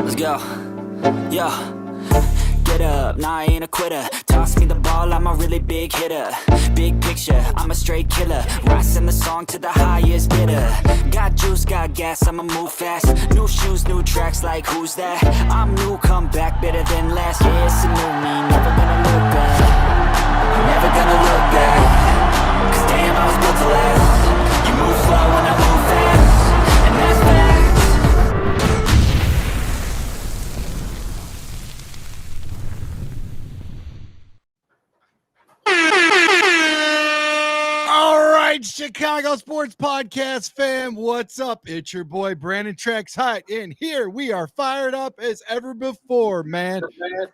Let's go. Yo. Get up, nah I ain't a quitter. Toss me the ball, I'm a really big hitter. Big picture, I'm a straight killer. Rising the song to the highest bidder. Got juice, got gas, I'ma move fast. New shoes, new tracks, like who's that? I'm new, come back, better than last. Yeah, it's a new me, never gonna look back. I'm never gonna look back. Cause damn, I was built to last. You move slow and I move fast. And that's facts. Chicago Sports Podcast fam, what's up? It's your boy Brandon Trex Hiatt, and here we are fired up as ever before, man.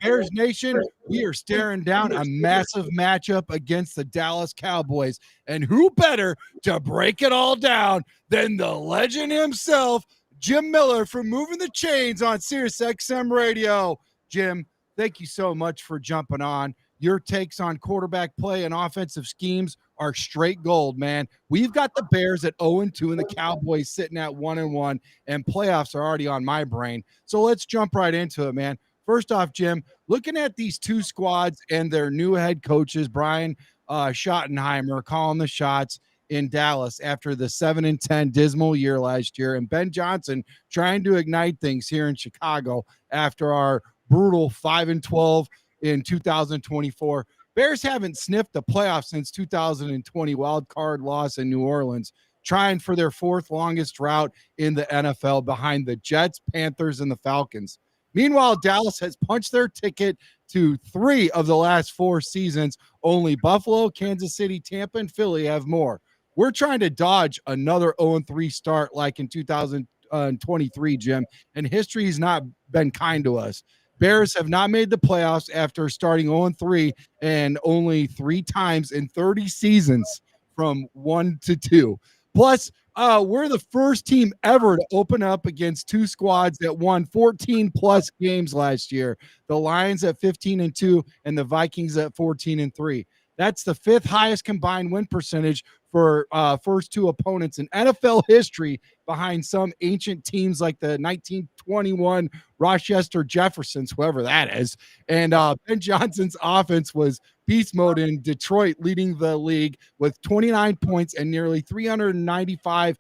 Bears Nation, we are staring down a massive matchup against the Dallas Cowboys, and who better to break it all down than the legend himself, Jim Miller from Moving the Chains on Sirius XM Radio. Jim, thank you so much for jumping on. Your takes on quarterback play and offensive schemes are straight gold, man. We've got the Bears at 0-2 and the Cowboys sitting at 1-1, and playoffs are already on my brain. So let's jump right into it, man. First off, Jim, looking at these two squads and their new head coaches, Brian Schottenheimer calling the shots in Dallas after the 7-10 dismal year last year, and Ben Johnson trying to ignite things here in Chicago after our brutal 5-12 in 2024. Bears haven't sniffed the playoffs since 2020 wild card loss in New Orleans, trying for their fourth longest drought in the NFL behind the Jets, Panthers, and the Falcons. Meanwhile, Dallas has punched their ticket to 3 of the last 4 seasons. Only Buffalo, Kansas City, Tampa, and Philly have more. We're trying to dodge another 0-3 start like in 2023, Jim, and history has not been kind to us. Bears have not made the playoffs after starting 0-3 and only 3 times in 30 seasons from 1-2. Plus, we're the first team ever to open up against 2 squads that won 14-plus games last year. The Lions at 15-2 and the Vikings at 14-3. That's the 5th highest combined win percentage for first 2 opponents in NFL history, behind some ancient teams like the 1921 Rochester Jeffersons, whoever that is. And Ben Johnson's offense was beast mode in Detroit, leading the league with 29 points and nearly 395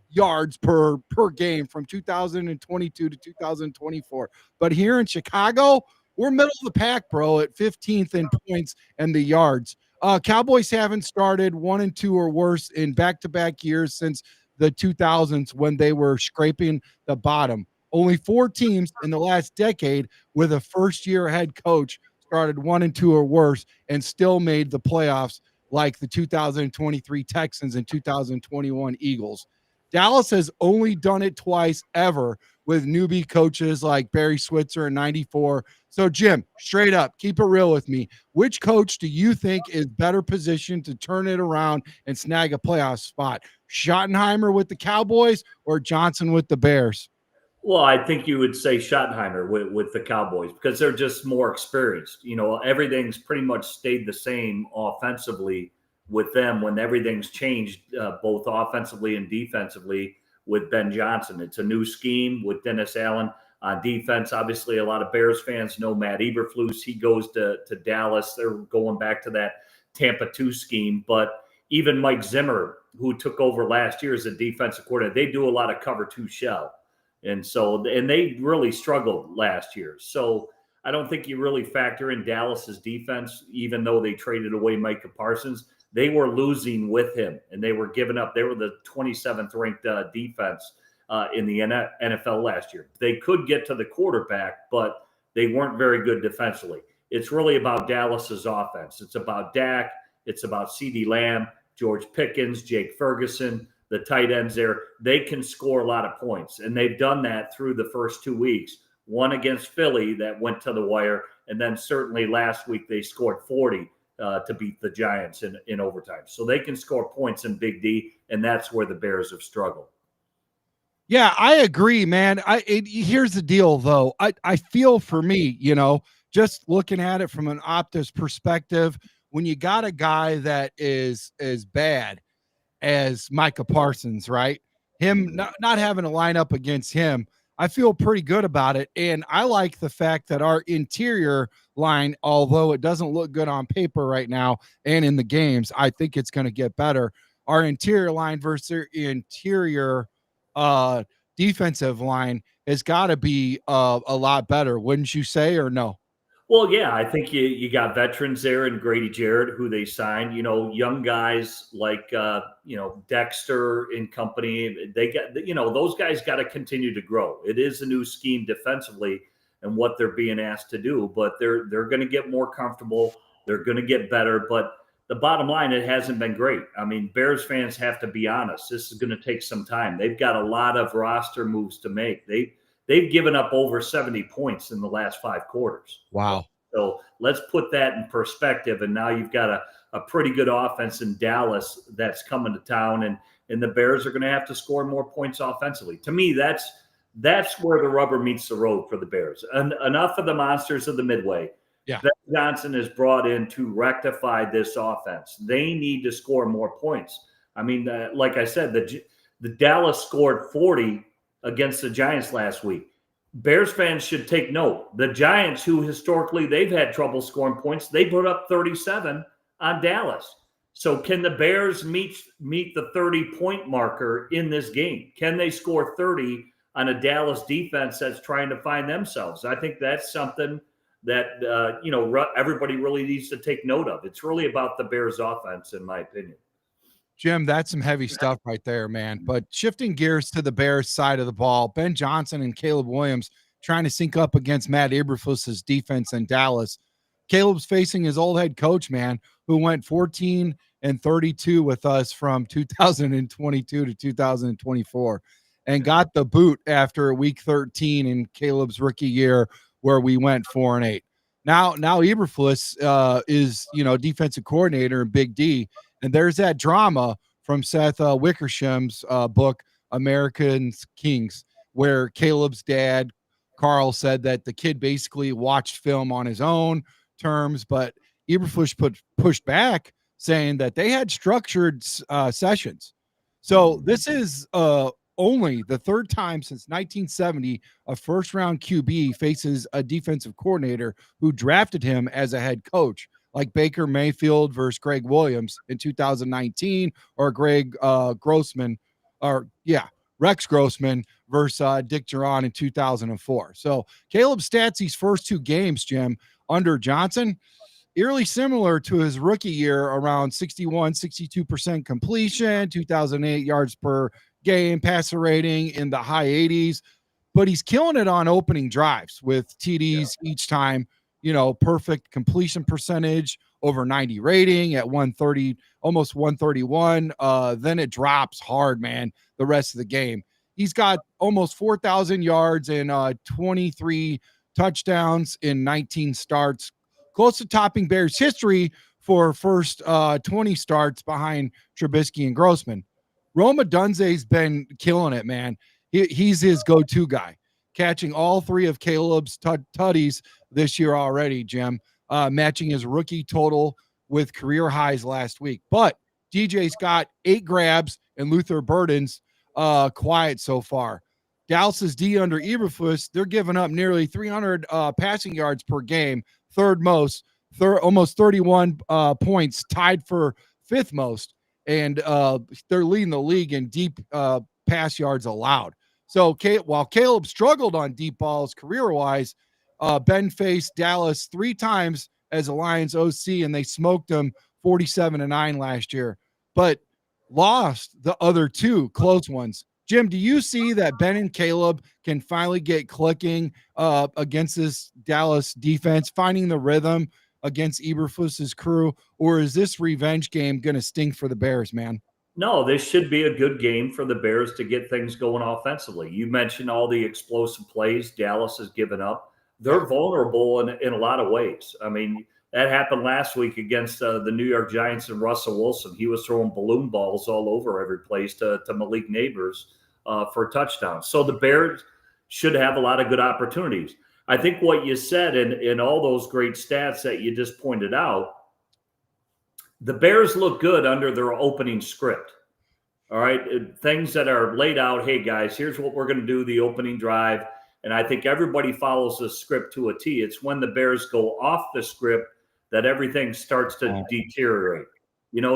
yards per game from 2022 to 2024. But here in Chicago, we're middle of the pack, bro, at 15th in points and the yards. Cowboys haven't started 1-2 or worse in back-to-back years since the 2000s when they were scraping the bottom. Only 4 teams in the last decade with a first-year head coach started 1-2 or worse and still made the playoffs, like the 2023 Texans and 2021 Eagles. Dallas has only done it twice ever with newbie coaches like Barry Switzer in 94. So, Jim, straight up, keep it real with me. Which coach do you think is better positioned to turn it around and snag a playoff spot? Schottenheimer with the Cowboys or Johnson with the Bears? Well, I think you would say Schottenheimer with the Cowboys because they're just more experienced. You know, everything's pretty much stayed the same offensively with them when everything's changed, both offensively and defensively with Ben Johnson. It's a new scheme with Dennis Allen on defense. Obviously, a lot of Bears fans know Matt Eberflus. He goes to Dallas. They're going back to that Tampa 2 scheme. But even Mike Zimmer, who took over last year as a defensive coordinator, they do a lot of cover 2 shell. And they really struggled last year. So I don't think you really factor in Dallas's defense, even though they traded away Micah Parsons. They were losing with him, and they were giving up. They were the 27th ranked defense in the NFL last year. They could get to the quarterback, but they weren't very good defensively. It's really about Dallas's offense. It's about Dak. It's about CeeDee Lamb, George Pickens, Jake Ferguson, the tight ends there. They can score a lot of points, and they've done that through the first 2 weeks. One against Philly that went to the wire, and then certainly last week they scored 40 to beat the Giants in overtime. So they can score points in Big D, and that's where the Bears have struggled. Yeah, I agree, man. Here's the deal, though. I feel for me, just looking at it from an Optus perspective, when you got a guy that is as bad as Micah Parsons, right? Him not having to line up against him, I feel pretty good about it. And I like the fact that our interior line, although it doesn't look good on paper right now and in the games, I think it's going to get better. Our interior line versus interior uh, defensive line has got to be a lot better, wouldn't you say, or no? Well, yeah, I think you got veterans there and Grady Jarrett, who they signed. Young guys like Dexter and company. They got those guys got to continue to grow. It is a new scheme defensively and what they're being asked to do, but they're going to get more comfortable. They're going to get better, but the bottom line, it hasn't been great. I mean, Bears fans have to be honest. This is going to take some time. They've got a lot of roster moves to make. They've given up over 70 points in the last 5 quarters. Wow. So let's put that in perspective. And now you've got a pretty good offense in Dallas that's coming to town, and the Bears are going to have to score more points offensively. To me, that's where the rubber meets the road for the Bears. Enough of the monsters of the Midway. Yeah. Ben Johnson is brought in to rectify this offense. They need to score more points. I mean, like I said, the Dallas scored 40 against the Giants last week. Bears fans should take note. The Giants, who historically they've had trouble scoring points, they put up 37 on Dallas. So can the Bears meet the 30-point marker in this game? Can they score 30 on a Dallas defense that's trying to find themselves? I think that's something that everybody really needs to take note of. It's really about the Bears offense, in my opinion. Jim, that's some heavy stuff right there, man. But shifting gears to the Bears side of the ball, Ben Johnson and Caleb Williams trying to sync up against Matt Eberflus's defense in Dallas. Caleb's facing his old head coach, man, who went 14-32 with us from 2022 to 2024 and got the boot after week 13 in Caleb's rookie year where we went 4-8. Now Eberflus is, defensive coordinator in Big D. And there's that drama from Seth Wickersham's book, Americans Kings, where Caleb's dad, Carl, said that the kid basically watched film on his own terms, but Eberflus pushed back, saying that they had structured sessions. So this is only the third time since 1970 a first-round QB faces a defensive coordinator who drafted him as a head coach, like Baker Mayfield versus Greg Williams in 2019, or Rex Grossman versus Dick Duran in 2004. So Caleb stats these first 2 games, Jim, under Johnson, eerily similar to his rookie year, around 62% completion, 2,008 yards per game, passer rating in the high 80s, but he's killing it on opening drives with TDs each time. Perfect completion percentage, over 90 rating at 130, almost 131. Then it drops hard, man, the rest of the game. He's got almost 4,000 yards and 23 touchdowns in 19 starts, close to topping Bears history for first 20 starts behind Trubisky and Grossman. Rome Odunze's been killing it, man. He's his go-to guy, catching all 3 of Caleb's tutties this year already, Jim, matching his rookie total with career highs last week. But DJ's got 8 grabs and Luther Burden's quiet so far. Dallas's D under Eberflus, they're giving up nearly 300 passing yards per game, third most, almost 31 points, tied for 5th most, and they're leading the league in deep pass yards allowed. So while Caleb struggled on deep balls career-wise, Ben faced Dallas 3 times as a Lions OC, and they smoked them 47-9 last year, but lost the other 2 close ones. Jim, do you see that Ben and Caleb can finally get clicking against this Dallas defense, finding the rhythm against Eberflus's crew, or is this revenge game going to stink for the Bears, man? No, this should be a good game for the Bears to get things going offensively. You mentioned all the explosive plays Dallas has given up. They're vulnerable in a lot of ways. I mean, that happened last week against the New York Giants and Russell Wilson. He was throwing balloon balls all over every place to Malik Neighbors for touchdowns. So the Bears should have a lot of good opportunities. I think what you said in all those great stats that you just pointed out, the Bears look good under their opening script. All right. Things that are laid out. Hey, guys, here's what we're going to do the opening drive. And I think everybody follows the script to a T. It's when the Bears go off the script that everything starts to deteriorate.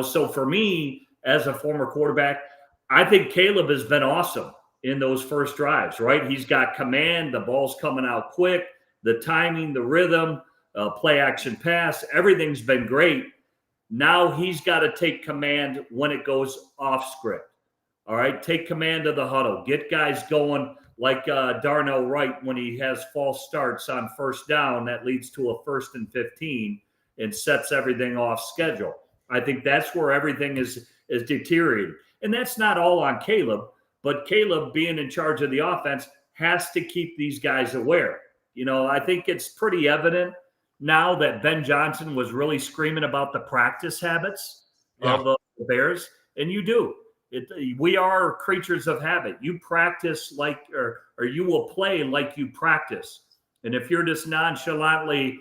So for me, as a former quarterback, I think Caleb has been awesome in those first drives, right? He's got command. The ball's coming out quick. The timing, the rhythm, play action pass, everything's been great. Now he's got to take command when it goes off script. All right, take command of the huddle. Get guys going like Darnell Wright when he has false starts on first down. That leads to a 1st and 15 and sets everything off schedule. I think that's where everything is deteriorated. And that's not all on Caleb, but Caleb being in charge of the offense has to keep these guys aware. I think it's pretty evident now that Ben Johnson was really screaming about the practice habits of the Bears, and you do. We are creatures of habit. You practice like, or you will play like you practice. And if you're just nonchalantly,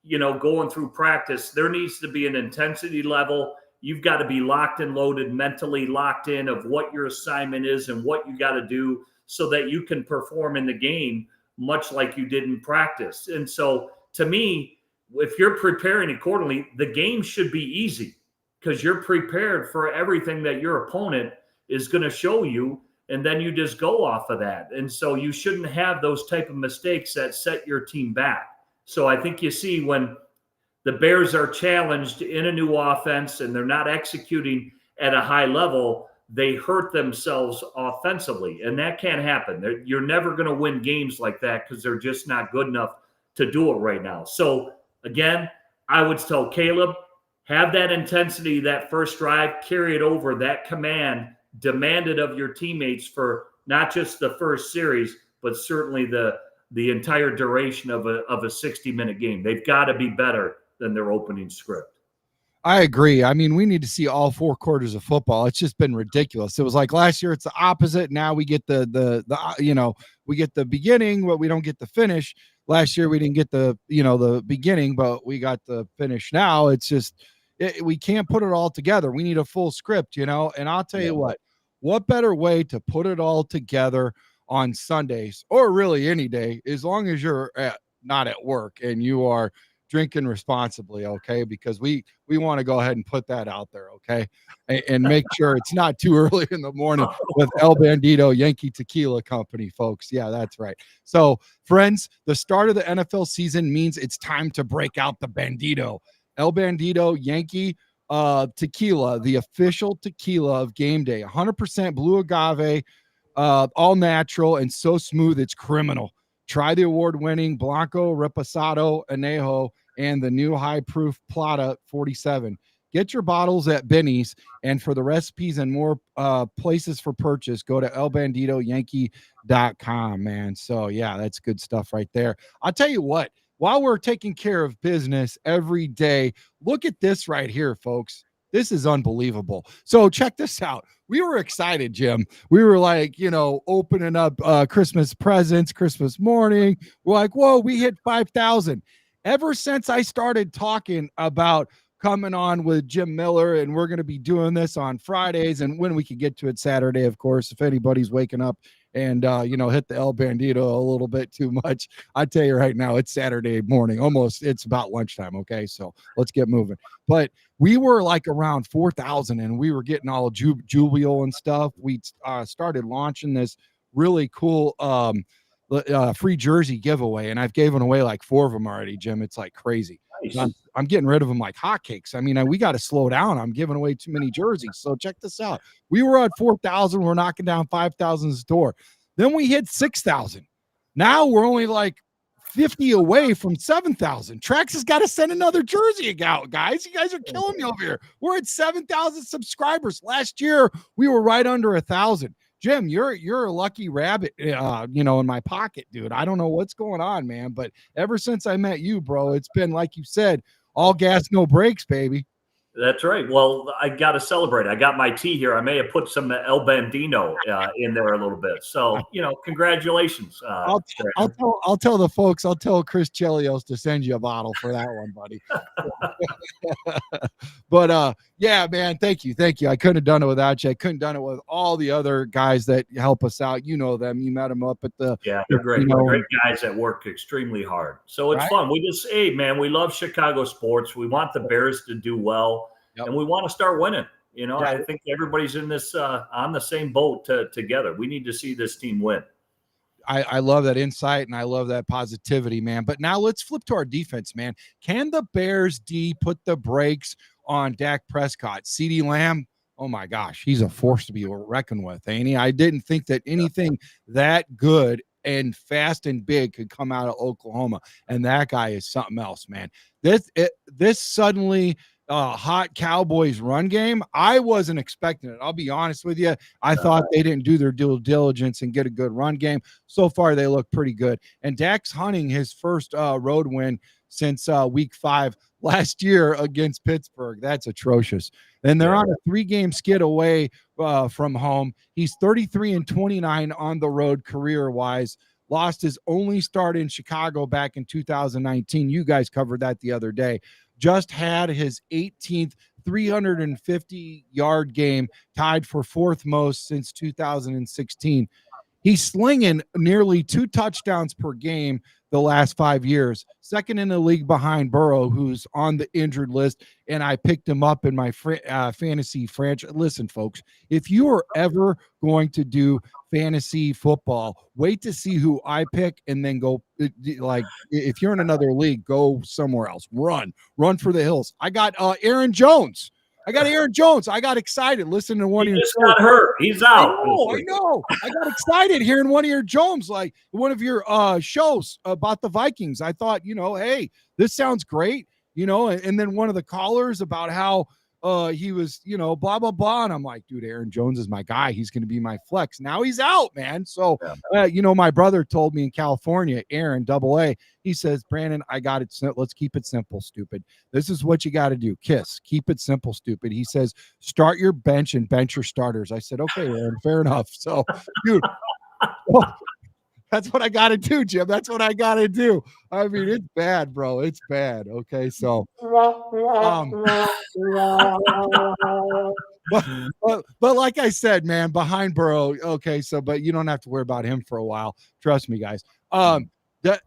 going through practice, there needs to be an intensity level. You've got to be locked and loaded, mentally locked in of what your assignment is and what you got to do so that you can perform in the game much like you did in practice. And so to me, if you're preparing accordingly, the game should be easy because you're prepared for everything that your opponent is going to show you, and then you just go off of that. And so you shouldn't have those type of mistakes that set your team back. So I think you see when the Bears are challenged in a new offense and they're not executing at a high level, they hurt themselves offensively, and that can't happen. You're never going to win games like that because they're just not good enough to do it right now. So again, I would tell Caleb, have that intensity, that first drive, carry it over, that command demanded of your teammates for not just the first series, but certainly the entire duration of a 60-minute game. They've got to be better than their opening script. I agree. I mean, we need to see all 4 quarters of football. It's just been ridiculous. It was like last year, it's the opposite. Now we get we get the beginning, but we don't get the finish. Last year we didn't get the beginning, but we got the finish. Now it's just we can't put it all together. We need a full script, and I'll tell you what better way to put it all together on Sundays or really any day, as long as you're not at work and you are drinking responsibly, okay? Because we want to go ahead and put that out there, okay? And make sure it's not too early in the morning with El Bandito Yankee Tequila Company, folks. Yeah, that's right. So, friends, the start of the NFL season means it's time to break out the Bandito. El Bandito Yankee Tequila, the official tequila of game day. 100% blue agave, all natural and so smooth it's criminal. Try the award-winning Blanco Reposado Anejo and the new high-proof Plata 47. Get your bottles at Benny's, and for the recipes and more places for purchase, go to elbanditoyankee.com, man. So, yeah, that's good stuff right there. I'll tell you what, while we're taking care of business every day, look at this right here, folks. This is unbelievable. So check this out. We were excited, Jim. We were like, opening up Christmas presents, Christmas morning. We're like, whoa, we hit 5,000. Ever since I started talking about coming on with Jim Miller, and we're going to be doing this on Fridays, and when we can get to it Saturday, of course, if anybody's waking up and, hit the El Bandito a little bit too much, I tell you right now, it's Saturday morning. Almost, it's about lunchtime, okay? So let's get moving. But we were like around 4,000, and we were getting all jubilant and stuff. We started launching this really cool free jersey giveaway, and I've given away like 4 of them already, Jim. It's like crazy. Nice. I'm getting rid of them like hotcakes. I mean, we got to slow down. I'm giving away too many jerseys. So check this out. We were at 4,000. We're knocking down 5,000's door. Then we hit 6,000. Now we're only like 50 away from 7,000. Trax has got to send another jersey out, guys. You guys are killing me over here. We're at 7,000 subscribers. Last year, we were right under 1,000. Jim, you're a lucky rabbit, in my pocket, dude. I don't know what's going on, man, but ever since I met you, bro, it's been, like you said, all gas, no brakes, baby. That's right. Well, I got to celebrate. I got my tea here. I may have put some El Bandino in there a little bit. So, congratulations. I'll tell the folks. I'll tell Chris Chelios to send you a bottle for that one, buddy. But yeah, man, thank you. I couldn't have done it without you. I couldn't have done it with all the other guys that help us out. You know them. You met them up at the. Yeah, they're great. Great guys that work extremely hard. So it's fun. We just, hey, man, we love Chicago sports. We want the Bears to do well, and we want to start winning. I think everybody's in this on the same boat together. We need to see this team win. I love that insight and I love that positivity, man. But now let's flip to our defense, man. Can the Bears D put the brakes on Dak Prescott? CeeDee Lamb, oh my gosh, he's a force to be reckoned with, ain't he? I didn't think that anything that good and fast and big could come out of Oklahoma, and that guy is something else, man. This suddenly hot Cowboys run game, I wasn't expecting it. I'll be honest with you. I thought they didn't do their due diligence and get a good run game. So far, they look pretty good. And Dak's hunting his first road win since week 5 last year against Pittsburgh. That's atrocious. And they're on a 3-game skid away from home. He's 33-29 on the road career-wise. Lost his only start in Chicago back in 2019. You guys covered that the other day. Just had his 18th 350-yard game, tied for 4th most since 2016. He's slinging nearly 2 touchdowns per game the last 5 years, second in the league behind Burrow, who's on the injured list, and I picked him up in my fantasy franchise. Listen, folks, if you are ever going to do fantasy football, wait to see who I pick and then go. Like, if you're in another league, go somewhere else. Run for the hills. I got Aaron Jones. I got excited listening to one of your shows. Got hurt. He's out. I know. I got excited hearing one of your Jones, like one of your shows about the Vikings. I thought, hey, this sounds great, and then one of the callers about how he was, blah, blah, blah. And I'm like, dude, Aaron Jones is my guy. He's going to be my flex. Now he's out, man. So, my brother told me in California, Aaron, AA, he says, Brandon, I got it. Let's keep it simple, stupid. This is what you got to do. KISS. Keep it simple, stupid. He says, start your bench and bench your starters. I said, okay, Aaron, fair enough. So, dude, that's what I got to do, Jim. That's what I got to do. I mean, it's bad, bro. It's bad. Okay. So, but like I said, man, behind Burrow. Okay. So, but you don't have to worry about him for a while. Trust me, guys.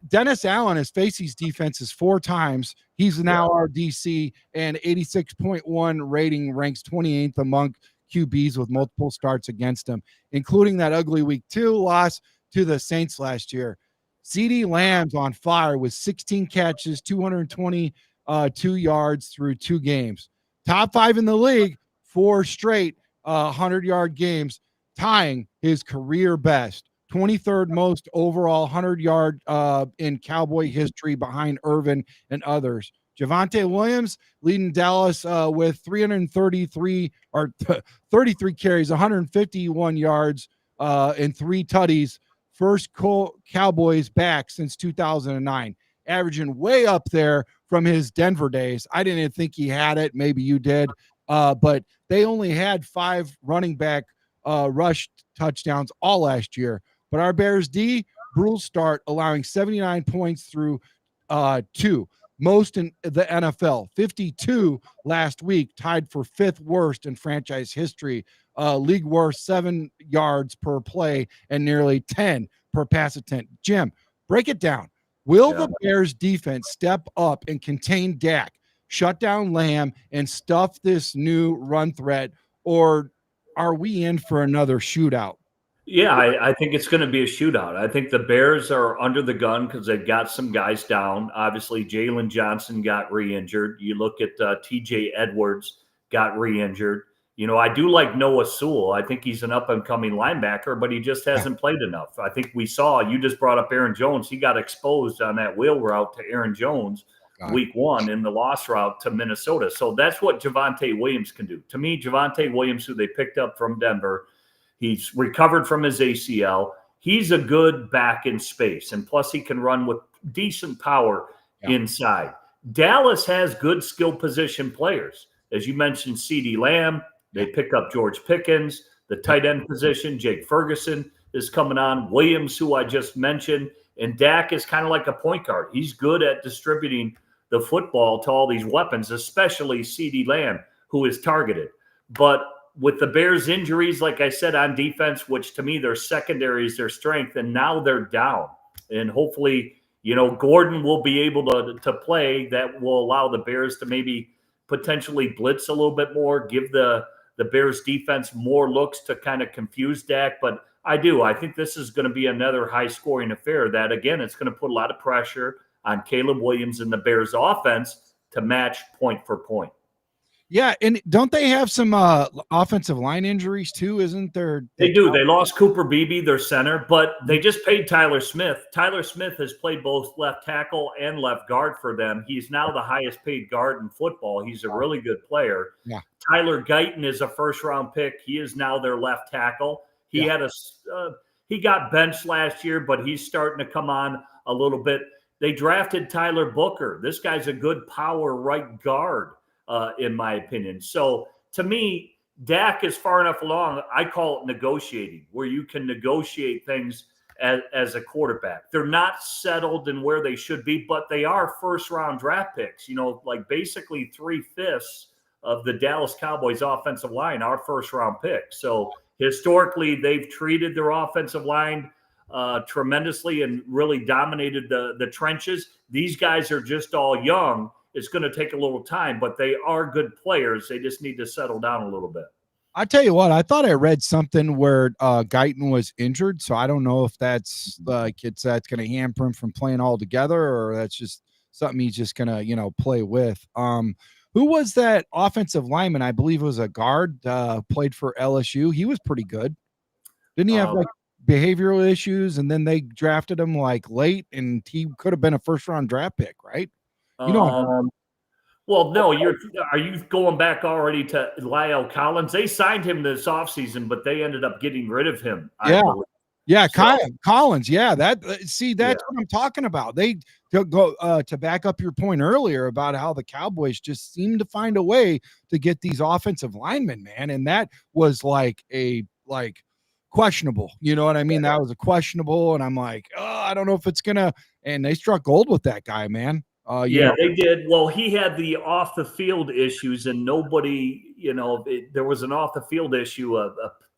Dennis Allen has faced these defenses 4 times. He's now our DC, and 86.1 rating, ranks 28th among QBs with multiple starts against him, including that ugly week 2 loss to the Saints last year. CeeDee Lamb's on fire with 16 catches, 222 yards through 2 games. Top 5 in the league, 4 straight 100-yard games, tying his career best. 23rd most overall 100-yard in Cowboy history behind Irvin and others. Javonte Williams leading Dallas with 33 carries, 151 yards, and 3 tutties. First Cowboys back since 2009, averaging way up there from his Denver days. I didn't even think he had it. Maybe you did. But they only had 5 running back rush touchdowns all last year. But our Bears D, brutal start, allowing 79 points through 2. Most in the NFL, 52 last week, tied for 5th worst in franchise history. League worst 7 yards per play and nearly 10 per pass attempt. Jim, break it down. Will the Bears defense step up and contain Dak, shut down Lamb, and stuff this new run threat, or are we in for another shootout? Yeah, I think it's going to be a shootout. I think the Bears are under the gun because they've got some guys down. Obviously, Jalen Johnson got re-injured. You look at TJ Edwards got re-injured. I do like Noah Sewell. I think he's an up-and-coming linebacker, but he just hasn't played enough. I think we saw, you just brought up Aaron Jones. He got exposed on that wheel route to Aaron Jones week 1 in the loss route to Minnesota. So that's what Javonte Williams can do. To me, Javonte Williams, who they picked up from Denver, he's recovered from his ACL. He's a good back in space, and plus he can run with decent power inside. Dallas has good skill position players. As you mentioned, CeeDee Lamb, they pick up George Pickens, the tight end position, Jake Ferguson is coming on, Williams, who I just mentioned, and Dak is kind of like a point guard. He's good at distributing the football to all these weapons, especially CeeDee Lamb, who is targeted. But with the Bears' injuries, like I said, on defense, which to me, their secondary is their strength, and now they're down. And hopefully, Gordon will be able to play. That will allow the Bears to maybe potentially blitz a little bit more, give the Bears defense more looks to kind of confuse Dak. But I think this is going to be another high-scoring affair that, again, it's going to put a lot of pressure on Caleb Williams and the Bears offense to match point for point. Yeah, and don't they have some offensive line injuries too? Isn't there? They do. They lost Cooper Beebe, their center, but they just paid Tyler Smith. Tyler Smith has played both left tackle and left guard for them. He's now the highest paid guard in football. He's a really good player. Yeah. Tyler Guyton is a first-round pick. He is now their left tackle. He got benched last year, but he's starting to come on a little bit. They drafted Tyler Booker. This guy's a good power right guard, in my opinion. So to me, Dak is far enough along. I call it negotiating, where you can negotiate things as a quarterback. They're not settled in where they should be, but they are first-round draft picks. Like basically 3/5 of the Dallas Cowboys offensive line are first-round picks. So historically, they've treated their offensive line tremendously and really dominated the trenches. These guys are just all young. It's going to take a little time, but they are good players. They just need to settle down a little bit. I tell you what, I thought I read something where Guyton was injured, so I don't know if that's that's going to hamper him from playing all together, or that's just something he's just going to play with. Who was that offensive lineman? I believe it was a guard, played for LSU. He was pretty good. Didn't he have behavioral issues, and then they drafted him late, and he could have been a first-round draft pick, right? Well, no, are you going back already to Lyle Collins? They signed him this offseason, but they ended up getting rid of him. Yeah, Collins. Yeah, that's what I'm talking about. They go to back up your point earlier about how the Cowboys just seem to find a way to get these offensive linemen, man, and that was questionable. You know what I mean? That was a questionable, and I'm like, I don't know if it's gonna. And they struck gold with that guy, man. They did. Well, he had the off the field issues, and nobody, there was an off the field issue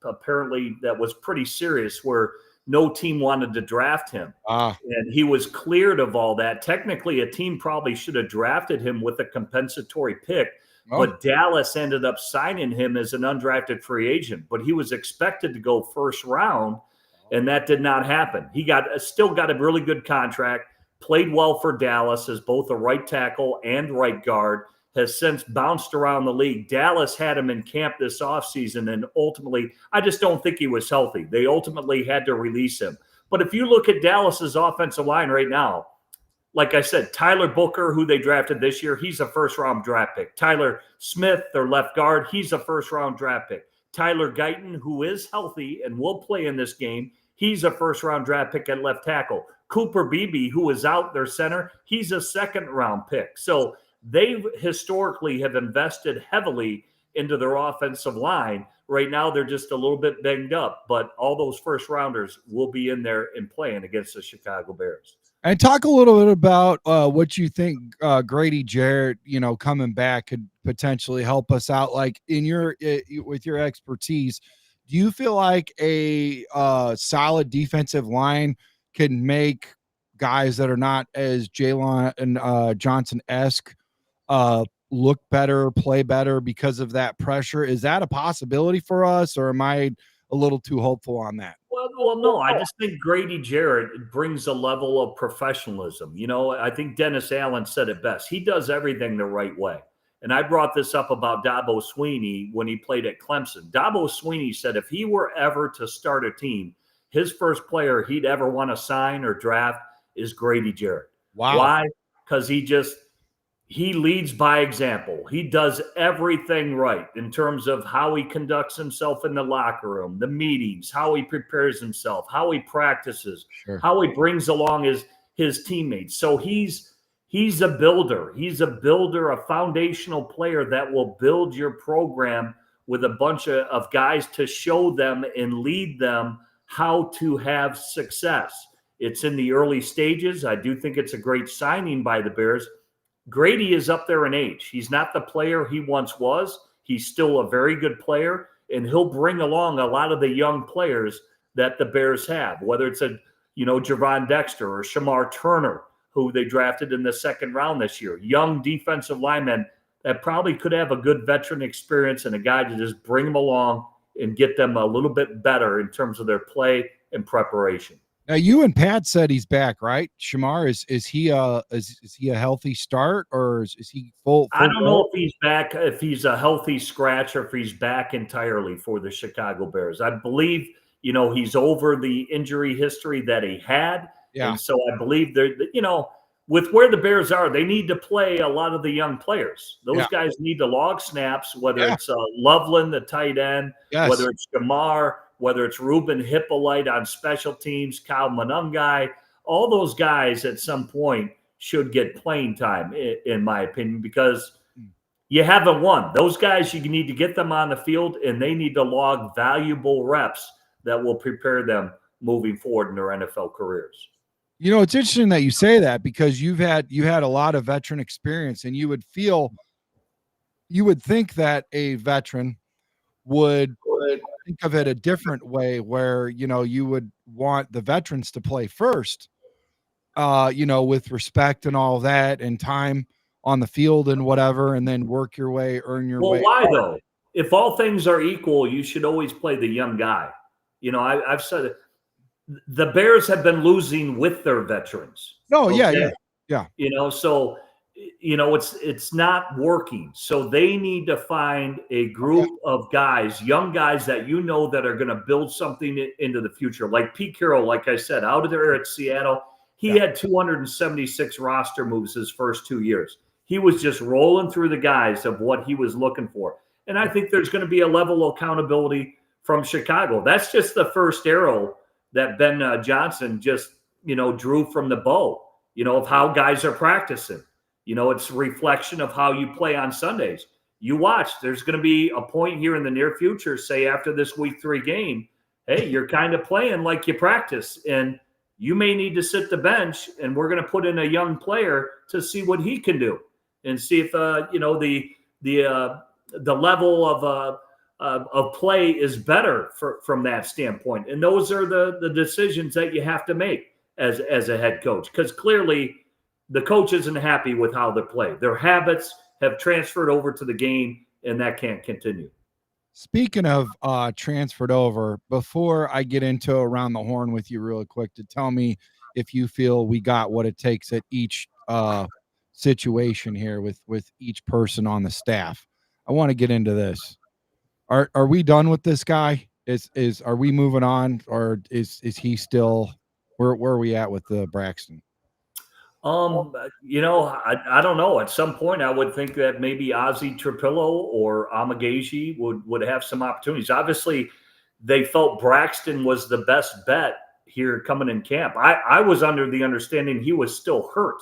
apparently that was pretty serious, where no team wanted to draft him, and he was cleared of all that. Technically, a team probably should have drafted him with a compensatory pick. But Dallas ended up signing him as an undrafted free agent, but he was expected to go first round, and that did not happen. He still got a really good contract, played well for Dallas as both a right tackle and right guard, has since bounced around the league. Dallas had him in camp this offseason, and ultimately, I just don't think he was healthy. They ultimately had to release him. But if you look at Dallas's offensive line right now, like I said, Tyler Booker, who they drafted this year, he's a first-round draft pick. Tyler Smith, their left guard, he's a first-round draft pick. Tyler Guyton, who is healthy and will play in this game, he's a first-round draft pick at left tackle. Cooper Beebe, who is out, their center, he's a second-round pick. So they historically have invested heavily into their offensive line. Right now, they're just a little bit banged up, but all those first-rounders will be in there and playing against the Chicago Bears. And talk a little bit about what you think Grady Jarrett, coming back could potentially help us out. Like with your expertise, do you feel like a solid defensive line can make guys that are not as Jalen and Johnson-esque look better, play better because of that pressure? Is that a possibility for us, or am I a little too hopeful on that? Well, no, I just think Grady Jarrett brings a level of professionalism. I think Dennis Allen said it best. He does everything the right way. And I brought this up about Dabo Swinney when he played at Clemson. Dabo Swinney said if he were ever to start a team, his first player he'd ever want to sign or draft is Grady Jarrett. Wow. Why? Because he leads by example. He does everything right in terms of how he conducts himself in the locker room, the meetings, how he prepares himself, how he practices, how he brings along his teammates. So he's He's a builder. He's a builder, a foundational player that will build your program with a bunch of guys to show them and lead them how to have success. It's in the early stages. I do think it's a great signing by the Bears. Grady is up there in age. He's not the player he once was. He's still a very good player, and he'll bring along a lot of the young players that the Bears have, whether it's Javon Dexter or Shamar Turner, who they drafted in the second round this year. Young defensive linemen that probably could have a good veteran experience and a guy to just bring them along and get them a little bit better in terms of their play and preparation. Now, you and Pat said he's back, right? Shamar, is he a healthy start, or is he full I don't know if he's back, if he's a healthy scratch, or if he's back entirely for the Chicago Bears. I believe, he's over the injury history that he had. Yeah. And so I believe with where the Bears are, they need to play a lot of the young players. Those guys need to log snaps, whether it's Loveland, the tight end, whether it's Shamar, whether it's Ruben Hippolyte on special teams, Kyle Monungai. All those guys at some point should get playing time, in my opinion, because you haven't won. Those guys, you need to get them on the field, and they need to log valuable reps that will prepare them moving forward in their NFL careers. It's interesting that you say that, because you had a lot of veteran experience, and you would think that a veteran would think of it a different way, where you would want the veterans to play first, with respect and all that, and time on the field and whatever, and then work your way, earn your way. Well, why though? If all things are equal, you should always play the young guy. I've said it. The Bears have been losing with their veterans. Oh, okay? Yeah. So it's not working. So they need to find a group of guys, young guys that that are going to build something into the future. Like Pete Carroll, like I said, out of there at Seattle, he had 276 roster moves his first 2 years. He was just rolling through the guys of what he was looking for. And I think there's going to be a level of accountability from Chicago. That's just the first arrow that Ben Johnson just, drew from the bow, of how guys are practicing. It's a reflection of how you play on Sundays. You watch, there's going to be a point here in the near future, say after this week 3 game, hey, you're kind of playing like you practice, and you may need to sit the bench, and we're going to put in a young player to see what he can do and see if, the level of play is better from that standpoint. And those are the decisions that you have to make as a head coach, because clearly the coach isn't happy with how they play. Their habits have transferred over to the game, and that can't continue. Speaking of transferred over, before I get into around the horn with you really quick, to tell me if you feel we got what it takes at each situation here with each person on the staff, I want to get into this. Are we done with this guy? Are we moving on, or is he still where are we at with Braxton? I don't know. At some point, I would think that maybe Ozzie Trapillo or Amagaji would have some opportunities. Obviously, they felt Braxton was the best bet here coming in camp. I was under the understanding he was still hurt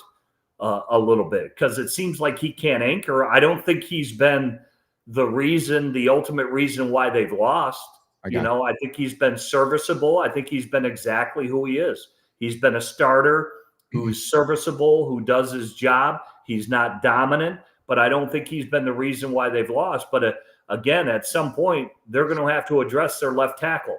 a little bit, because it seems like he can't anchor. I don't think he's been the ultimate reason why they've lost. I think he's been serviceable. I think he's been exactly who he is. He's been a starter who's serviceable, who does his job. He's not dominant, but I don't think he's been the reason why they've lost. But again, at some point, they're going to have to address their left tackle.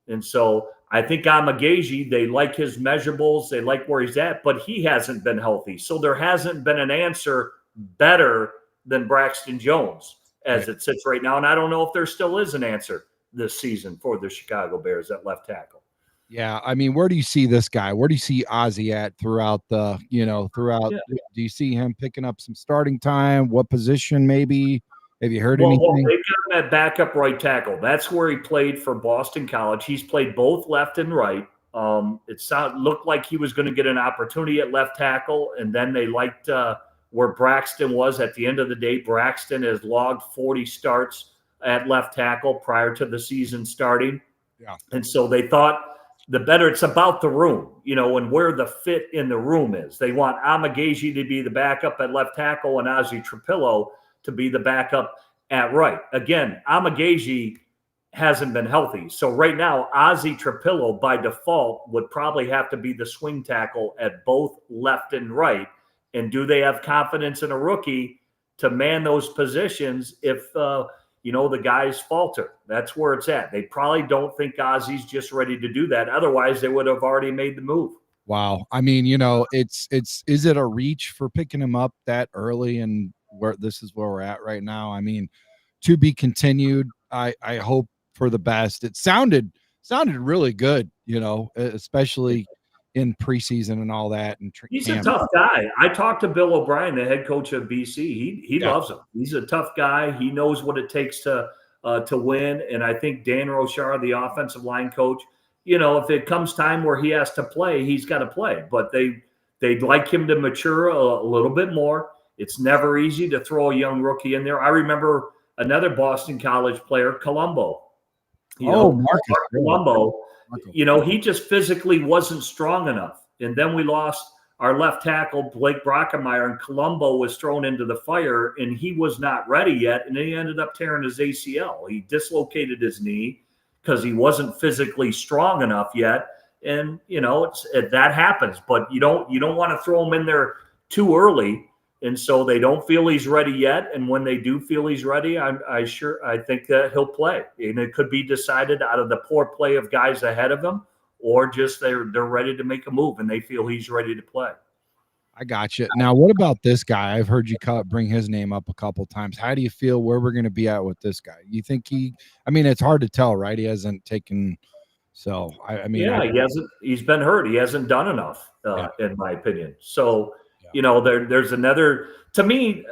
And so I think Amagaji, they like his measurables. They like where he's at, but he hasn't been healthy. So there hasn't been an answer better than Braxton Jones as it sits right now. And I don't know if there still is an answer this season for the Chicago Bears at left tackle. Yeah, I mean, where do you see this guy? Where do you see Ozzie at throughout? Do you see him picking up some starting time? What position maybe? Have you heard anything? They've got him at backup right tackle. That's where he played for Boston College. He's played both left and right. It looked like he was going to get an opportunity at left tackle, and then they liked where Braxton was at the end of the day. Braxton has logged 40 starts at left tackle prior to the season starting. Yeah. And so they thought the better. It's about the room, and where the fit in the room is. They want Amagaji to be the backup at left tackle and Ozzy Trapillo to be the backup at right. Again, Amagaji hasn't been healthy. So right now, Ozzy Trapillo by default would probably have to be the swing tackle at both left and right. And do they have confidence in a rookie to man those positions if the guys falter? That's where it's at. They probably don't think Ozzy's just ready to do that. Otherwise, they would have already made the move. Wow. I mean, is it a reach for picking him up that early, and where this is where we're at right now? I mean, to be continued. I hope for the best. It sounded really good, especially in preseason and all that. And he's a tough guy. I talked to Bill O'Brien, the head coach of BC. He loves him. He's a tough guy. He knows what it takes to win. And I think Dan Rochar, the offensive line coach, if it comes time where he has to play, he's got to play. But they'd like him to mature a little bit more. It's never easy to throw a young rookie in there. I remember another Boston College player, Colombo. Marcus Colombo. He just physically wasn't strong enough. And then we lost our left tackle, Blake Brockemeyer, and Colombo was thrown into the fire, and he was not ready yet. And then he ended up tearing his ACL. He dislocated his knee because he wasn't physically strong enough yet. And, that happens. But you don't want to throw him in there too early. And so they don't feel he's ready yet. And when they do feel he's ready, I think that he'll play. And it could be decided out of the poor play of guys ahead of him, or just they're ready to make a move and they feel he's ready to play. I got you. Now, what about this guy? I've heard you bring his name up a couple times. How do you feel where we're going to be at with this guy? You think it's hard to tell, right? He hasn't taken. So, he hasn't. He's been hurt. He hasn't done enough, in my opinion. So, there's another, to me,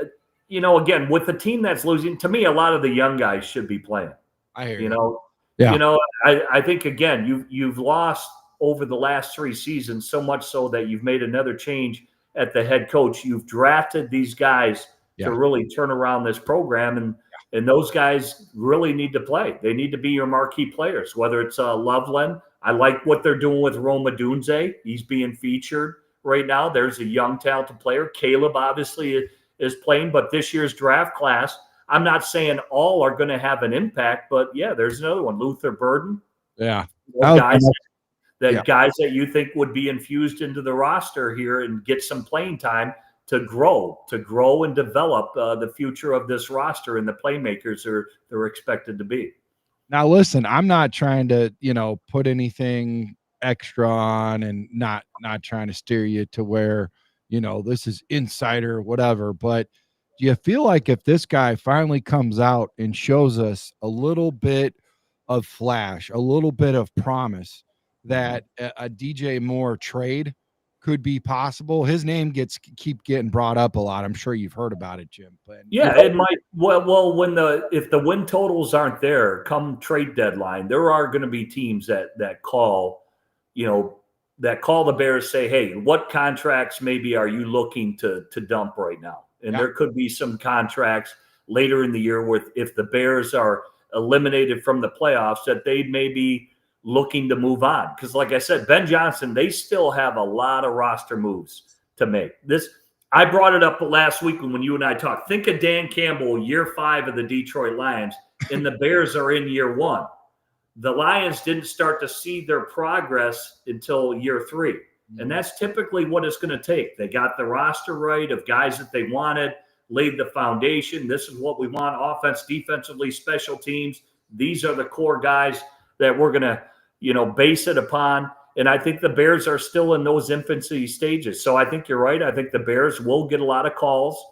again, with the team that's losing, to me, a lot of the young guys should be playing. I hear you. I think, again, you've lost over the last 3 seasons, so much so that you've made another change at the head coach. You've drafted these guys to really turn around this program, and those guys really need to play. They need to be your marquee players, whether it's Loveland. I like what they're doing with Rome Odunze. He's being featured right now. There's a young, talented player. Caleb obviously is playing, but this year's draft class, I'm not saying all are going to have an impact, but there's another one, Luther Burden. Yeah. Guys that you think would be infused into the roster here and get some playing time to grow and develop the future of this roster and the playmakers they're expected to be. Now, listen, I'm not trying to, put anything extra on and not trying to steer you to where, this is insider or whatever, but do you feel like if this guy finally comes out and shows us a little bit of flash, a little bit of promise, that a DJ Moore trade could be possible? His name keep getting brought up a lot. I'm sure you've heard about it, Jim. But it might. Well, if the win totals aren't there come trade deadline, there are going to be teams that call the Bears, say, hey, what contracts maybe are you looking to dump right now? And there could be some contracts later in the year where if the Bears are eliminated from the playoffs, that they may be looking to move on. Because like I said, Ben Johnson, they still have a lot of roster moves to make. I brought it up last week when you and I talked. Think of Dan Campbell, year 5 of the Detroit Lions, and the Bears are in year 1. The Lions didn't start to see their progress until year 3. And that's typically what it's going to take. They got the roster right of guys that they wanted, laid the foundation. This is what we want: offense, defensively, special teams. These are the core guys that we're going to, base it upon. And I think the Bears are still in those infancy stages. So I think you're right. I think the Bears will get a lot of calls,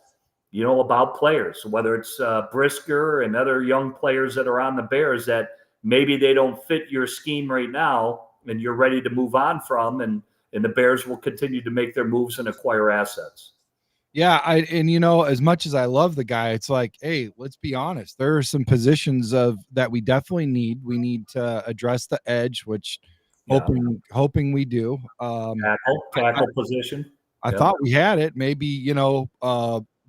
about players, whether it's Brisker and other young players that are on the Bears that maybe they don't fit your scheme right now and you're ready to move on from. And the Bears will continue to make their moves and acquire assets. Yeah, as much as I love the guy, it's like, hey, let's be honest. There are some positions that we definitely need. We need to address the edge, which hoping we do. Tackle position. I thought we had it. Maybe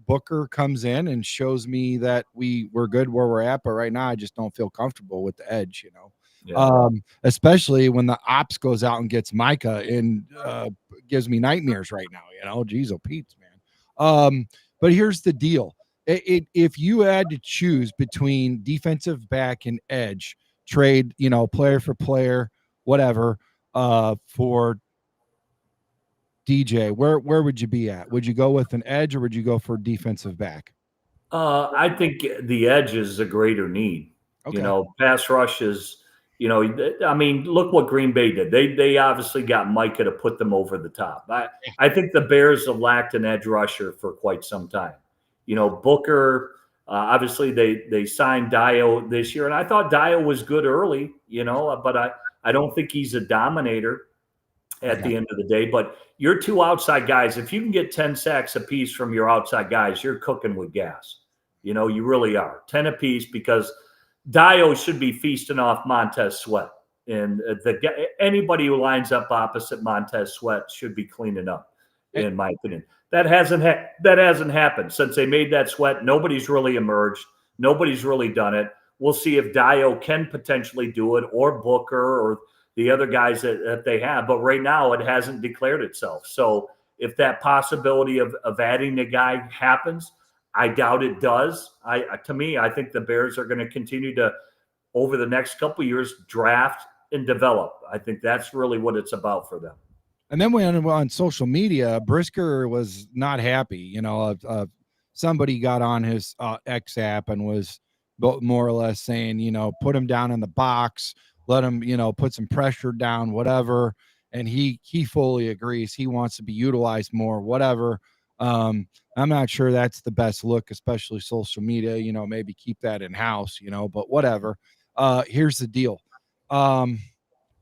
Booker comes in and shows me that we're good where we're at, but right now I just don't feel comfortable with the edge. Yeah. Especially when the ops goes out and gets Micah and gives me nightmares right now. Geez, oh Pete's, man. But here's the deal. If you had to choose between defensive back and edge, trade, player for player, whatever, for DJ, where would you be at? Would you go with an edge or would you go for defensive back? I think the edge is a greater need. Okay. Pass rush is, I mean, look what Green Bay did. They obviously got Micah to put them over the top. I think the Bears have lacked an edge rusher for quite some time. Booker, obviously they signed Dio this year, and I thought Dio was good early, but I don't think he's a dominator at the end of the day. But your two outside guys, if you can get 10 sacks apiece from your outside guys, you're cooking with gas. You really are. 10 apiece, because Dio should be feasting off Montez Sweat. And anybody who lines up opposite Montez Sweat should be cleaning up, in my opinion. That hasn't happened since they made that Sweat. Nobody's really emerged. Nobody's really done it. We'll see if Dio can potentially do it, or Booker, or the other guys that they have. But right now, it hasn't declared itself. So if that possibility of adding a guy happens, I doubt it does. To me, I think the Bears are going to continue to, over the next couple of years, draft and develop. I think that's really what it's about for them. And then when on social media, Brisker was not happy. Somebody got on his X app and was more or less saying, put him down in the box, let him, put some pressure down, whatever. And he fully agrees. He wants to be utilized more, whatever. I'm not sure that's the best look, especially social media, maybe keep that in house, but whatever. Here's the deal.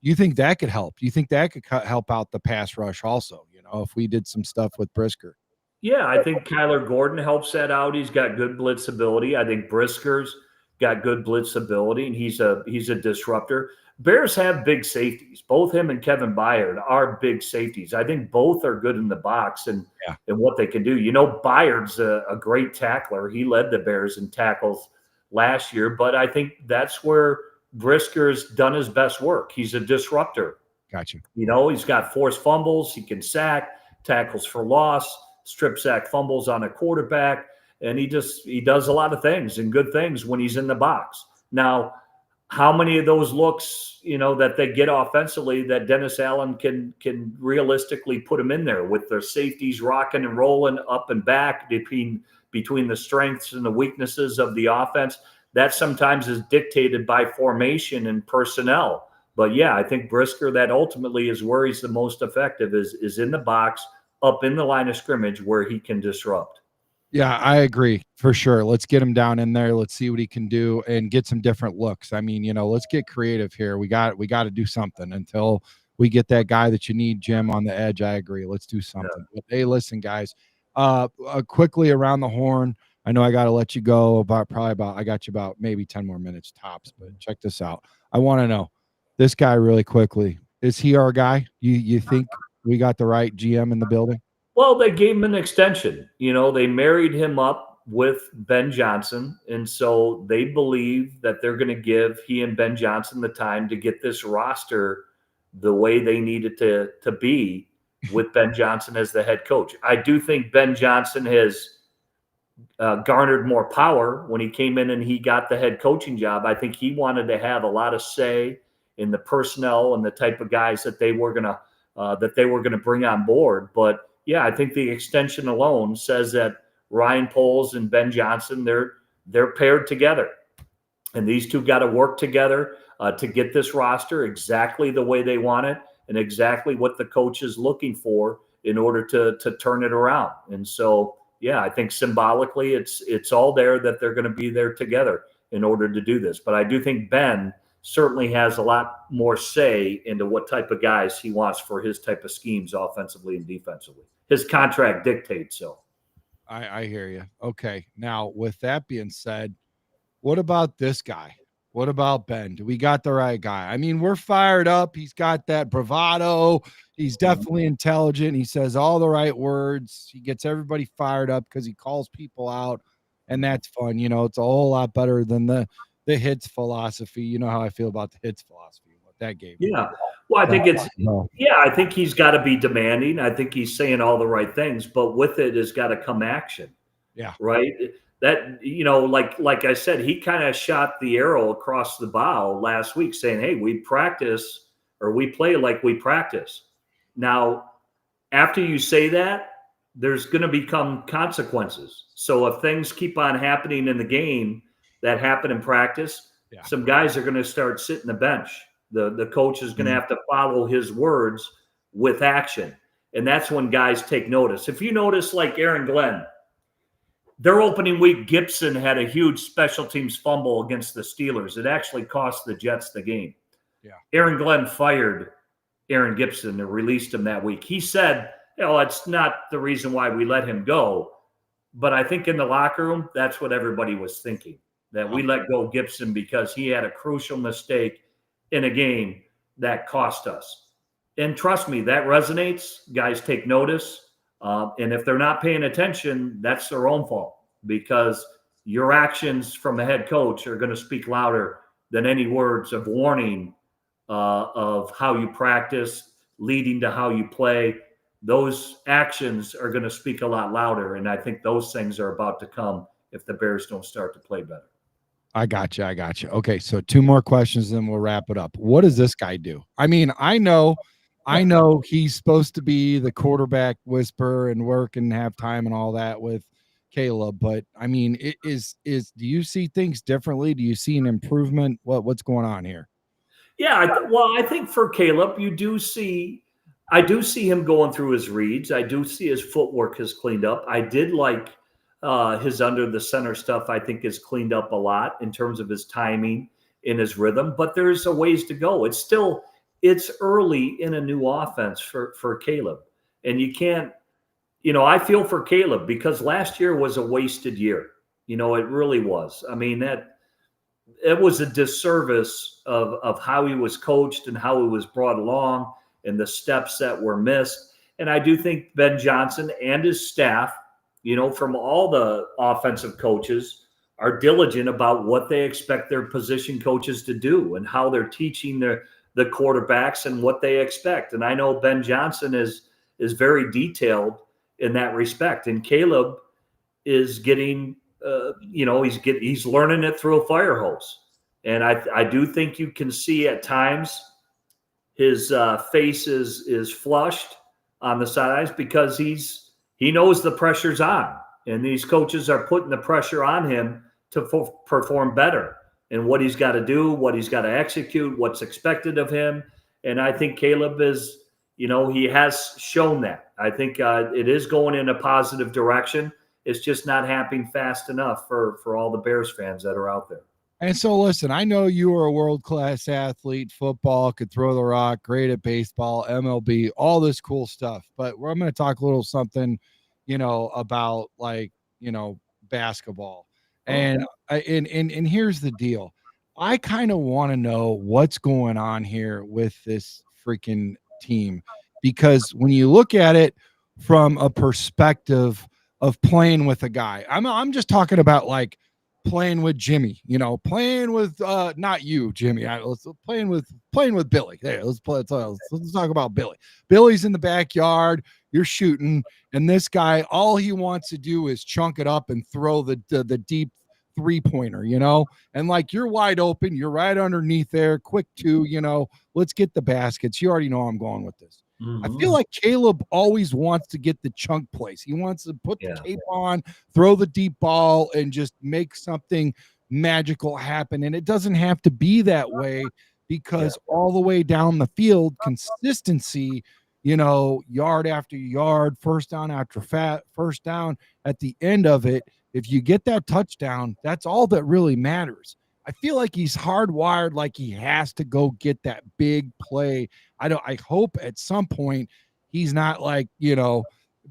You think that could help? Do you think that could help out the pass rush also, if we did some stuff with Brisker? Yeah, I think Kyler Gordon helps that out. He's got good blitz ability. I think Brisker's got good blitz ability, and he's a disruptor. Bears have big safeties. Both him and Kevin Byard are big safeties. I think both are good in the box and what they can do. Byard's a great tackler. He led the Bears in tackles last year, but I think that's where Brisker's done his best work. He's a disruptor. Gotcha. He's got forced fumbles. He can sack, tackles for loss, strip sack fumbles on a quarterback. And he does a lot of things and good things when he's in the box. Now, how many of those looks, that they get offensively that Dennis Allen can realistically put them in there with their safeties rocking and rolling up and back between the strengths and the weaknesses of the offense? That sometimes is dictated by formation and personnel. But yeah, I think Brisker, that ultimately is where he's the most effective, is in the box, up in the line of scrimmage where he can disrupt. Yeah, I agree for sure. Let's get him down in there. Let's see what he can do and get some different looks. I mean, let's get creative here. We got to do something until we get that guy that you need, Jim, on the edge. I agree. Let's do something. Yeah. But, hey, listen, guys, quickly around the horn. I know I got to let you go I got you about maybe 10 more minutes tops, but check this out. I want to know this guy really quickly. Is he our guy? You think we got the right GM in the building? Well, they gave him an extension. They married him up with Ben Johnson. And so they believe that they're going to give he and Ben Johnson the time to get this roster the way they need it to be with Ben Johnson as the head coach. I do think Ben Johnson has garnered more power when he came in and he got the head coaching job. I think he wanted to have a lot of say in the personnel and the type of guys that they were going to bring on board. But yeah, I think the extension alone says that Ryan Poles and Ben Johnson, they're paired together. And these two got to work together to get this roster exactly the way they want it and exactly what the coach is looking for in order to turn it around. And so, yeah, I think symbolically it's all there that they're going to be there together in order to do this. But I do think Ben certainly has a lot more say into what type of guys he wants for his type of schemes offensively and defensively. His contract dictates so. I hear you. Okay. Now, with that being said, what about this guy? What about Ben? Do we got the right guy? I mean, we're fired up. He's got that bravado. He's definitely intelligent. He says all the right words. He gets everybody fired up because he calls people out, and that's fun. It's a whole lot better than the the hits philosophy. You know how I feel about the hits philosophy, what that gave me. Yeah. Well, I think he's got to be demanding. I think he's saying all the right things, but with it has got to come action. Yeah. Right. That, like I said, he kind of shot the arrow across the bow last week saying, hey, we practice or we play like we practice. Now, after you say that, there's going to become consequences. So if things keep on happening in the game that happen in practice, some guys are going to start sitting the bench. The coach is going to have to follow his words with action. And that's when guys take notice. If you notice, like Aaron Glenn, their opening week, Gibson had a huge special teams fumble against the Steelers. It actually cost the Jets the game. Yeah. Aaron Glenn fired Aaron Gibson and released him that week. He said, it's not the reason why we let him go. But I think in the locker room, that's what everybody was thinking, that we let go Gibson because he had a crucial mistake in a game that cost us. And trust me, that resonates. Guys take notice. And if they're not paying attention, that's their own fault, because your actions from a head coach are going to speak louder than any words of warning of how you practice, leading to how you play. Those actions are going to speak a lot louder. And I think those things are about to come if the Bears don't start to play better. I got you. Okay, so 2 more questions, then we'll wrap it up. What does this guy do? I mean, I know he's supposed to be the quarterback whisperer and work and have time and all that with Caleb, but I mean, do you see things differently? Do you see an improvement? What's going on here? Yeah, I think for Caleb, I do see him going through his reads. I do see his footwork has cleaned up. I did like his under the center stuff. I think is cleaned up a lot in terms of his timing and his rhythm, but there's a ways to go. It's early in a new offense for Caleb. And you can't, I feel for Caleb because last year was a wasted year. It really was. I mean, it was a disservice of how he was coached and how he was brought along and the steps that were missed. And I do think Ben Johnson and his staff, from all the offensive coaches, are diligent about what they expect their position coaches to do and how they're teaching the quarterbacks and what they expect. And I know Ben Johnson is very detailed in that respect. And Caleb is getting, he's learning it through a fire hose. And I do think you can see at times his face is flushed on the sidelines because he knows the pressure's on. And these coaches are putting the pressure on him to perform better. And what he's got to do, what he's got to execute, what's expected of him. And I think Caleb is, he has shown that. I think it is going in a positive direction. It's just not happening fast enough for all the Bears fans that are out there. And so, listen, I know you are a world-class athlete, football, could throw the rock, great at baseball, MLB, all this cool stuff. But I'm going to talk a little something, about basketball. And here's the deal. I kind of want to know what's going on here with this freaking team, because when you look at it from a perspective of playing with a guy, I'm just talking about like playing with Jimmy, playing with not you, Jimmy. Let's playing with Billy. There, let's talk about Billy. Billy's in the backyard. You're shooting, and this guy, all he wants to do is chunk it up and throw the deep 3-pointer, and like you're wide open, you're right underneath there, quick 2, let's get the baskets. You already know I'm going with this. Mm-hmm. I feel like Caleb always wants to get the chunk plays. He wants to put the cape on, throw the deep ball, and just make something magical happen. And it doesn't have to be that way, because all the way down the field, consistency, yard after yard, first down after first down, at the end of it, if you get that touchdown, that's all that really matters. I feel like he's hardwired, like he has to go get that big play. I hope at some point he's not like,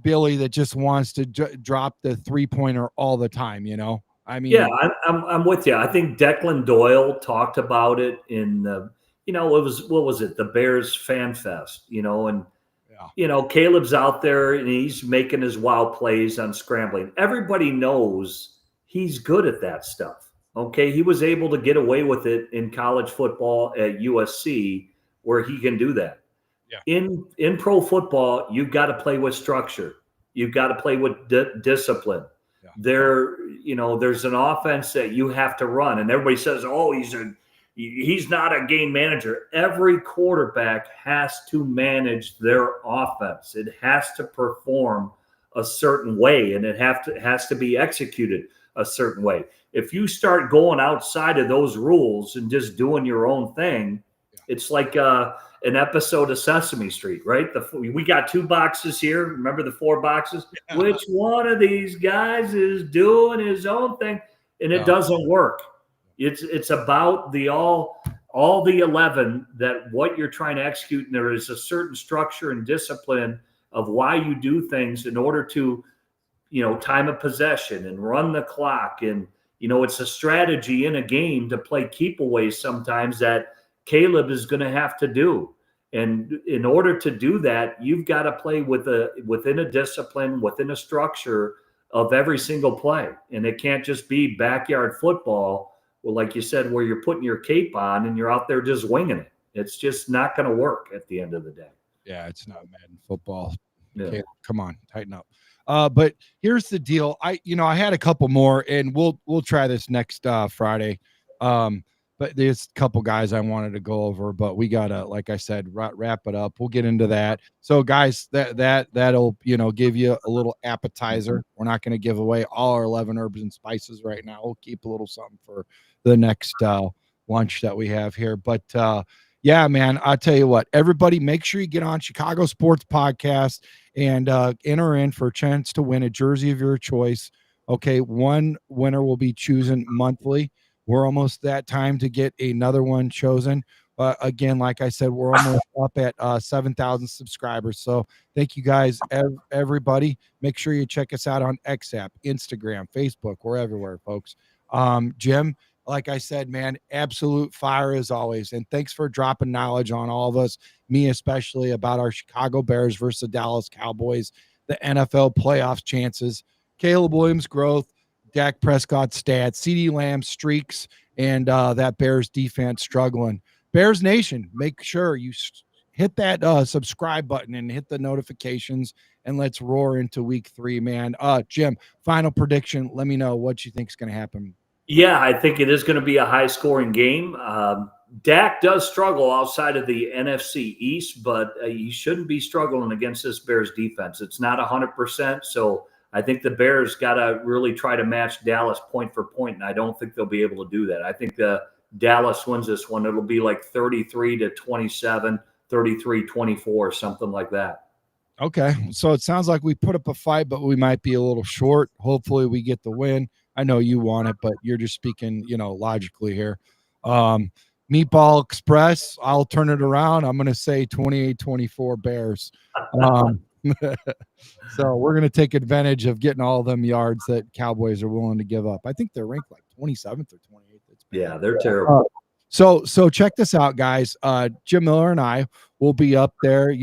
Billy that just wants to drop the 3-pointer all the time, I mean, I'm with you. I think Declan Doyle talked about it in the, what was it? The Bears Fan Fest, and Caleb's out there and he's making his wild plays on scrambling. Everybody knows he's good at that stuff. Okay, he was able to get away with it in college football at USC, where he can do that. Yeah. In pro football, you've got to play with structure. You've got to play with discipline. Yeah. There's an offense that you have to run, and everybody says, "Oh, he's not a game manager." Every quarterback has to manage their offense. It has to perform a certain way, and it has to be executed a certain way. If you start going outside of those rules and just doing your own thing, it's like an episode of Sesame Street, right? We got 2 boxes here. Remember the 4 boxes? Yeah. Which one of these guys is doing his own thing? And it doesn't work. It's about all the 11, that what you're trying to execute, and there is a certain structure and discipline of why you do things in order to, time of possession and run the clock. And, it's a strategy in a game to play keep away sometimes that Caleb is going to have to do. And in order to do that, you've got to play within a discipline, within a structure of every single play. And it can't just be backyard football, well, like you said, where you're putting your cape on and you're out there just winging it. It's just not going to work at the end of the day. Yeah, it's not Madden football. Yeah. Okay, come on, tighten up. But here's the deal. I had a couple more, and we'll try this next Friday. But there's a couple guys I wanted to go over, but we gotta, like I said, wrap it up. We'll get into that. So, guys, that'll give you a little appetizer. We're not going to give away all our 11 herbs and spices right now. We'll keep a little something for the next lunch that we have here. But yeah, man, I'll tell you what. Everybody, make sure you get on Chicago Sports Podcast and enter in for a chance to win a jersey of your choice. Okay, one winner will be chosen monthly. We're almost that time to get another one chosen. Again, like I said, we're almost up at 7,000 subscribers. So thank you guys, everybody. Make sure you check us out on XApp, Instagram, Facebook. We're everywhere, folks. Jim, like I said, man, absolute fire as always. And thanks for dropping knowledge on all of us, me especially, about our Chicago Bears versus the Dallas Cowboys, the NFL playoffs chances, Caleb Williams' growth, Dak Prescott stats, CeeDee Lamb streaks, and that Bears defense struggling. Bears Nation, make sure you hit that subscribe button and hit the notifications, and let's roar into week 3, man. Jim, final prediction. Let me know what you think is going to happen. Yeah, I think it is going to be a high-scoring game. Dak does struggle outside of the NFC East, but he shouldn't be struggling against this Bears defense. It's not 100%, so I think the Bears got to really try to match Dallas point for point, and I don't think they'll be able to do that. I think Dallas wins this one. It'll be like 33-27, 33-24, something like that. Okay, so it sounds like we put up a fight, but we might be a little short. Hopefully we get the win. I know you want it, but you're just speaking, logically here. Meatball Express, I'll turn it around. I'm going to say 28-24 Bears. So we're going to take advantage of getting all them yards that Cowboys are willing to give up. I think they're ranked like 27th or 28th. Yeah, they're terrible. So check this out, guys. Jim Miller and I will be up there,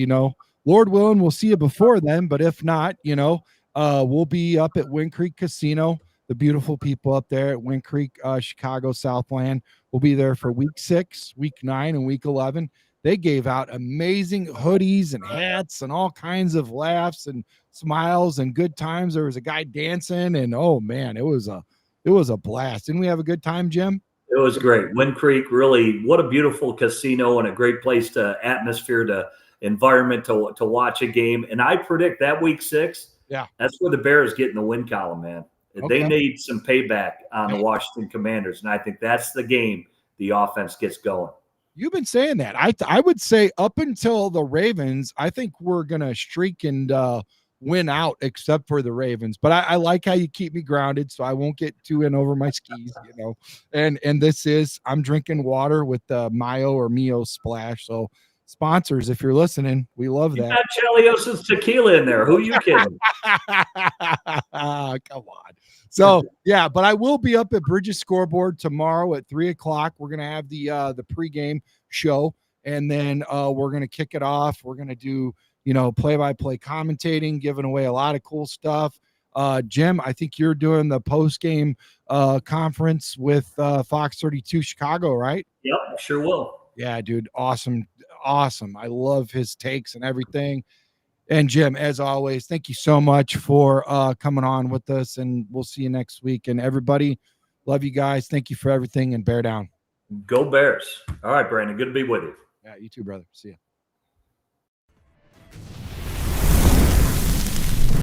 Lord willing, we'll see you before then, but if not, we'll be up at Wind Creek Casino. The beautiful people up there at Wind Creek, Chicago, Southland. We'll be there for week 6, week 9, and week 11. They gave out amazing hoodies and hats and all kinds of laughs and smiles and good times. There was a guy dancing, and oh man, it was a blast. Didn't we have a good time, Jim? It was great. Wind Creek, really, what a beautiful casino and a great place to environment to watch a game. And I predict that week 6, that's where the Bears get in the win column, man. Okay. They need some payback on the Washington Commanders, and I think that's the game the offense gets going. You've been saying that. I would say up until the Ravens, I think we're going to streak and win out except for the Ravens. But I like how you keep me grounded, so I won't get too in over my skis, And this is, I'm drinking water with the Mayo or Mio Splash. So sponsors, if you're listening, we love that. You got Cheliosis tequila in there. Who are you kidding? Come on. So yeah, but I will be up at Bridges Scoreboard tomorrow at 3:00. We're gonna have the pregame show, and then we're gonna kick it off. We're gonna do play-by-play commentating, giving away a lot of cool stuff. Jim, I think you're doing the post-game conference with Fox 32 Chicago, right? Yep, sure will. Yeah, dude. Awesome. Awesome. I love his takes and everything. And Jim, as always, thank you so much for coming on with us, and we'll see you next week. And everybody, love you guys. Thank you for everything, and bear down. Go Bears. All right, Brandon. Good to be with you. Yeah, you too, brother. See ya.